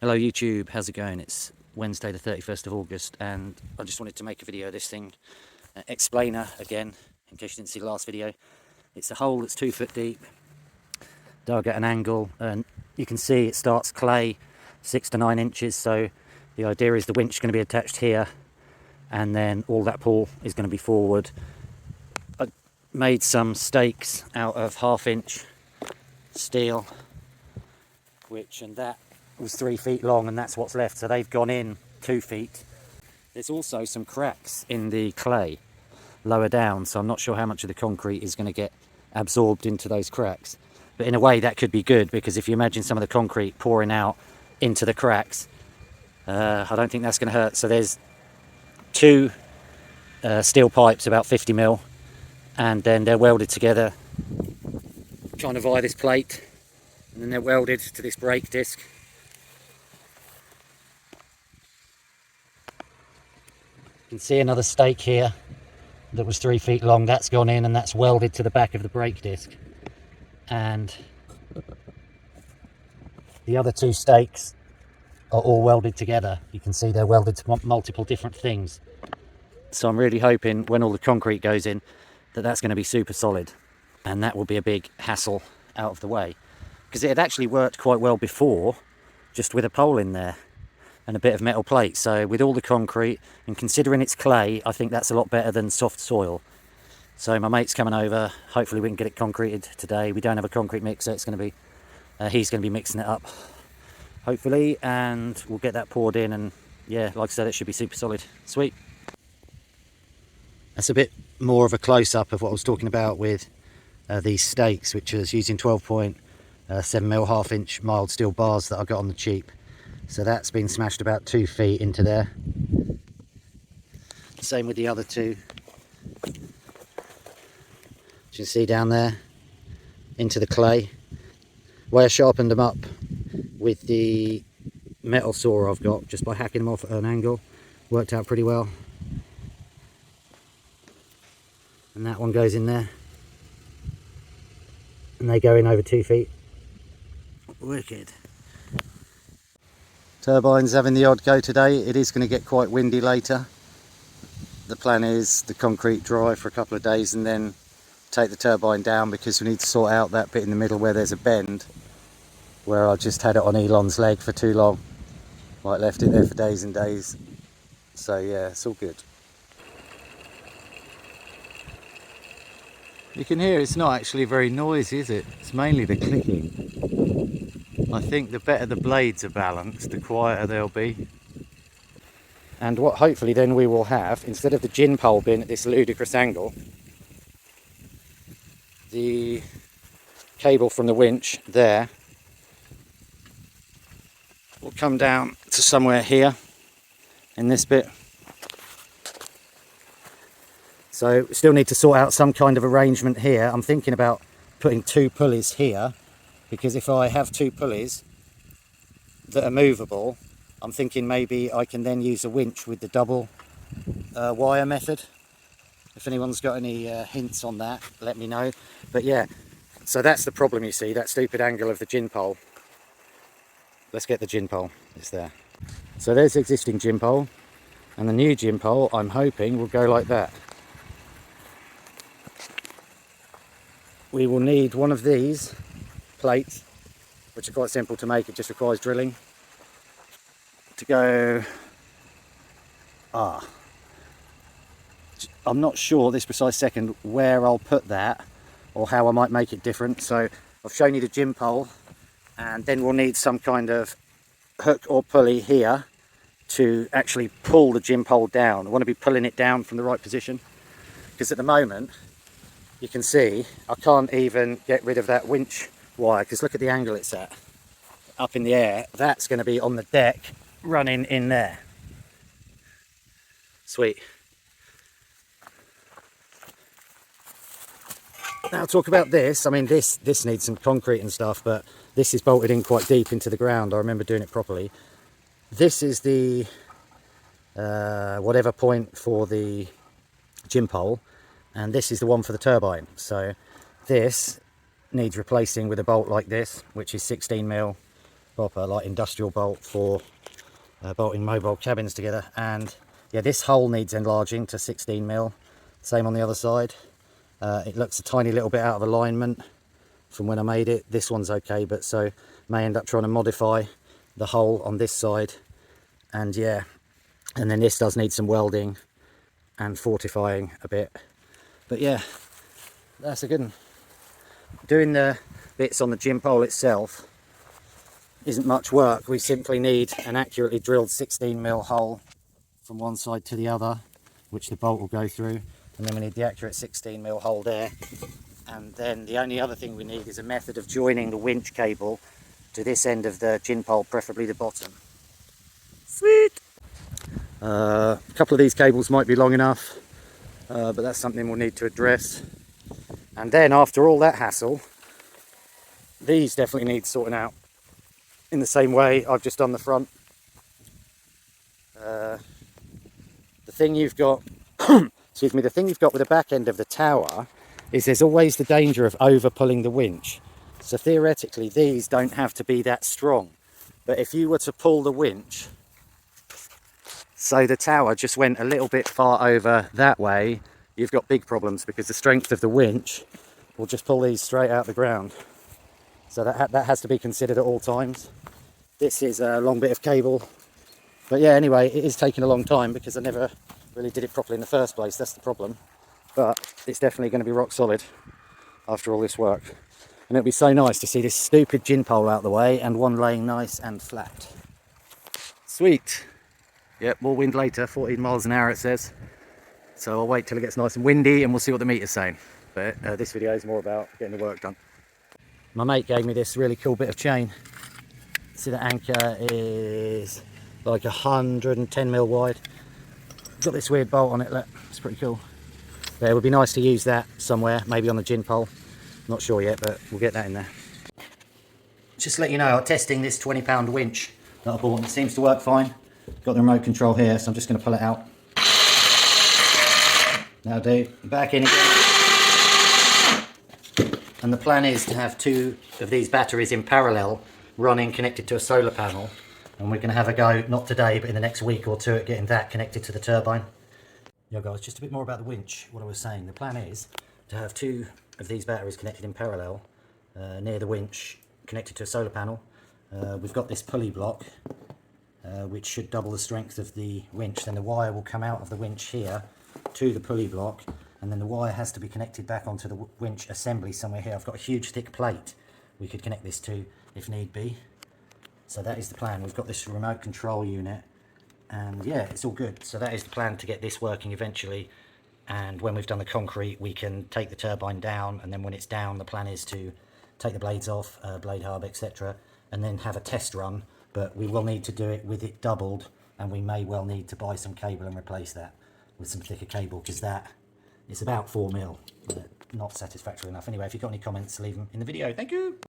Hello YouTube, how's it going? It's Wednesday the 31st of August and I just wanted to make a video of this thing, explainer again, in case you didn't see the last video. It's a hole that's 2 foot deep, dug at an angle, and you can see it starts clay 6 to 9 inches, so the idea is the winch is going to be attached here and then all that pull is going to be forward. I made some stakes out of 1/2 inch steel, and that was 3 feet long, and that's what's left, so they've gone in 2 feet. There's also some cracks in the clay lower down, so I'm not sure how much of the concrete is going to get absorbed into those cracks, but in a way that could be good, because if you imagine some of the concrete pouring out into the cracks, I don't think that's going to hurt. So there's 2 steel pipes about 50 mil, and then they're welded together kind of via this plate, and then they're welded to this brake disc. You can see another stake here that was 3 feet long. That's gone in and that's welded to the back of the brake disc. And the other 2 stakes are all welded together. You can see they're welded to multiple different things. So I'm really hoping when all the concrete goes in that that's going to be super solid, and that will be a big hassle out of the way, because it had actually worked quite well before, just with a pole in there and a bit of metal plate. So with all the concrete, and considering it's clay, I think that's a lot better than soft soil. So my mate's coming over, hopefully we can get it concreted today. We don't have a concrete mixer, it's going to be he's going to be mixing it up hopefully, and we'll get that poured in, and yeah, like I said, it should be super solid. Sweet. That's a bit more of a close-up of what I was talking about with these stakes, which is using 12.7mm 1/2 inch mild steel bars that I got on the cheap. So that's been smashed about 2 feet into there. Same with the other 2. As you can see down there, into the clay. Where I sharpened them up with the metal saw I've got, just by hacking them off at an angle, worked out pretty well. And that one goes in there. And they go in over 2 feet. Wicked. Turbine's having the odd go today. It is going to get quite windy later. The plan is the concrete dry for a couple of days and then take the turbine down, because we need to sort out that bit in the middle where there's a bend, where I just had it on Elon's leg for too long. Like, left it there for days and days. So yeah, it's all good. You can hear it's not actually very noisy, is it? It's mainly the clicking. I think the better the blades are balanced, the quieter they'll be. And what hopefully then we will have, instead of the gin pole being at this ludicrous angle, the cable from the winch there will come down to somewhere here in this bit. So we still need to sort out some kind of arrangement here. I'm thinking about putting 2 pulleys here, because if I have 2 pulleys that are movable, I'm thinking maybe I can then use a winch with the double wire method. If anyone's got any hints on that, let me know. But yeah, so that's the problem, you see, that stupid angle of the gin pole. Let's get the gin pole, it's there. So there's the existing gin pole, and the new gin pole, I'm hoping, will go like that. We will need one of these plates, which are quite simple to make, it just requires drilling, to go, I'm not sure this precise second where I'll put that or how I might make it different. So I've shown you the gin pole, and then we'll need some kind of hook or pulley here to actually pull the gin pole down. I want to be pulling it down from the right position, because at the moment you can see I can't even get rid of that winch wire, because look at the angle it's at, up in the air. That's going to be on the deck running in there. Sweet. Now talk about this. I mean, this needs some concrete and stuff, but this is bolted in quite deep into the ground. I remember doing it properly. This is the whatever point for the gin pole, and this is the one for the turbine. So this needs replacing with a bolt like this, which is 16mm proper like industrial bolt for bolting mobile cabins together. And yeah, this hole needs enlarging to 16 mil. Same on the other side. It looks a tiny little bit out of alignment from when I made it. This one's okay, but so may end up trying to modify the hole on this side. And yeah, and then this does need some welding and fortifying a bit. But yeah, that's a good one. Doing the bits on the gym pole itself isn't much work. We simply need an accurately drilled 16 mil hole from one side to the other, which the bolt will go through, and then we need the accurate 16 mil hole there. And then the only other thing we need is a method of joining the winch cable to this end of the gin pole, preferably the bottom. Sweet! A couple of these cables might be long enough, but that's something we'll need to address. And then after all that hassle, these definitely need sorting out in the same way I've just done the front. The thing you've got, excuse me, the thing you've got with the back end of the tower is there's always the danger of over pulling the winch. So theoretically these don't have to be that strong, but if you were to pull the winch so the tower just went a little bit far over that way, you've got big problems, because the strength of the winch will just pull these straight out the ground. So that has to be considered at all times. This is a long bit of cable, but yeah, anyway, it is taking a long time because I never really did it properly in the first place. That's the problem. But it's definitely going to be rock solid after all this work. And it'll be so nice to see this stupid gin pole out the way and one laying nice and flat. Sweet. Yep, more wind later, 14 miles an hour it says. So I'll wait till it gets nice and windy and we'll see what the meter's saying. But this video is more about getting the work done. My mate gave me this really cool bit of chain. See, the anchor is like 110 mil wide. Got this weird bolt on it, look, it's pretty cool. But it would be nice to use that somewhere, maybe on the gin pole. Not sure yet, but we'll get that in there. Just to let you know, I'm testing this 20-pound winch that I bought. It seems to work fine. Got the remote control here, so I'm just going to pull it out. That'll do. Back in again. And the plan is to have 2 of these batteries in parallel running, connected to a solar panel. And we're going to have a go, not today, but in the next week or 2 at getting that connected to the turbine. Yo guys, just a bit more about the winch, what I was saying. The plan is to have 2 of these batteries connected in parallel near the winch, connected to a solar panel. We've got this pulley block, which should double the strength of the winch. Then the wire will come out of the winch here to the pulley block, and then the wire has to be connected back onto the winch assembly somewhere here. I've got a huge thick plate we could connect this to if need be. So that is the plan. We've got this remote control unit, and yeah, it's all good. So that is the plan, to get this working eventually. And when we've done the concrete, we can take the turbine down, and then when it's down, the plan is to take the blades off, blade hub, etc., and then have a test run. But we will need to do it with it doubled, and we may well need to buy some cable and replace that with some thicker cable, because that is about 4 mil, not satisfactory enough. Anyway, if you've got any comments, leave them in the video. Thank you.